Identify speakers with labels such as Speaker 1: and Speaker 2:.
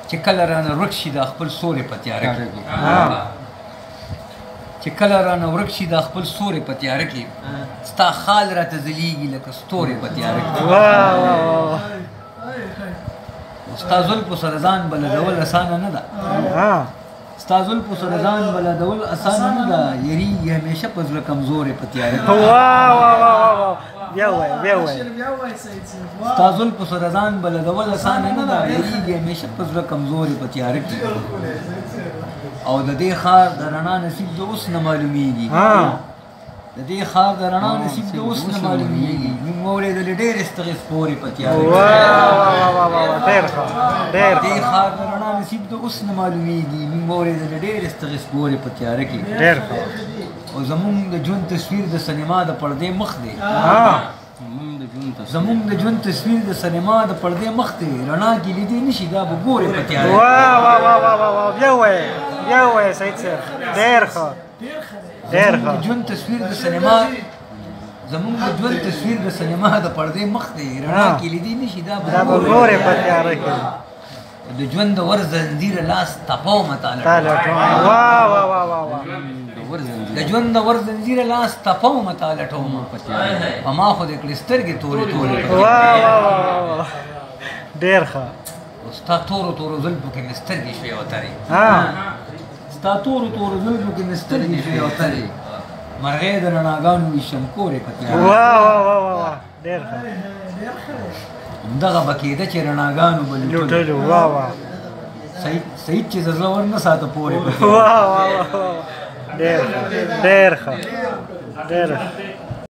Speaker 1: چې کله رانه ورک شي دا خپل سورې په تیاره کې چې کله رانه ورک شي دا خپل سورې په تیاره کې ستا خال راته ځلیږي لکه ستورې په تیاره کې ستا زلفو سره ځان بلدول اسانه نه ده ستا زلفو سره ځان بلدول اسانه نه ده یریږي همیشه په زړه کمزورې په تیاره کې ستا زلفو سره ځان بلدول اسانه نه ده یریږي همیشه په زړه کمزورې په تیاره کې او د دې ښار د رڼا نصیب د اوس نه معلومیږي د دې ښار د رڼا نصیب د اوس نه معلومیږي موږ واورېدلې ډېرې ستغې سپورې په تیاره کې د دې ښار د رڼا نصیب د اوس نه معلومیږي موږ واورېدلې ډېرې ستغې سپورې په تیاره کې او زمونږ د ژوند تصویر د سینما د پردې مخ دی زمونږ د ژوند تصویر د سینما د پردې مخ دی رڼا کې لیدې نشي دا به ګورې په تیاره
Speaker 2: بیا ووایه سعید صاحب ډېر ښه
Speaker 1: زمونږ د ژوند تصویر د سینما زمونږ د ژوند تصویر د سینما د پردې مخ دی رڼا کې لیدې نشي دا به
Speaker 2: ګورې په تیاره کې
Speaker 1: د ژوند د ور زنځیر لاس تپومه تاله د ژوند د ور زنځیر لاس تپومه تاله ټومه په ما خو د کړې سترګې تورې تورې
Speaker 2: ډېر ښه
Speaker 1: ستا تورو تورو زلفو کې مې سترګې شوې وترې ستا تورو تورو زلفو کې مې سترګې شوې وترې مرغۍ د رڼاګانو وي شمکورې په تیاره
Speaker 2: ډېر ښه
Speaker 1: همدغه به کېده چې رڼاګانو به لوټلو سعید چې زړه ور نه ساته پورې په
Speaker 2: ډېر ښه ډېر ښه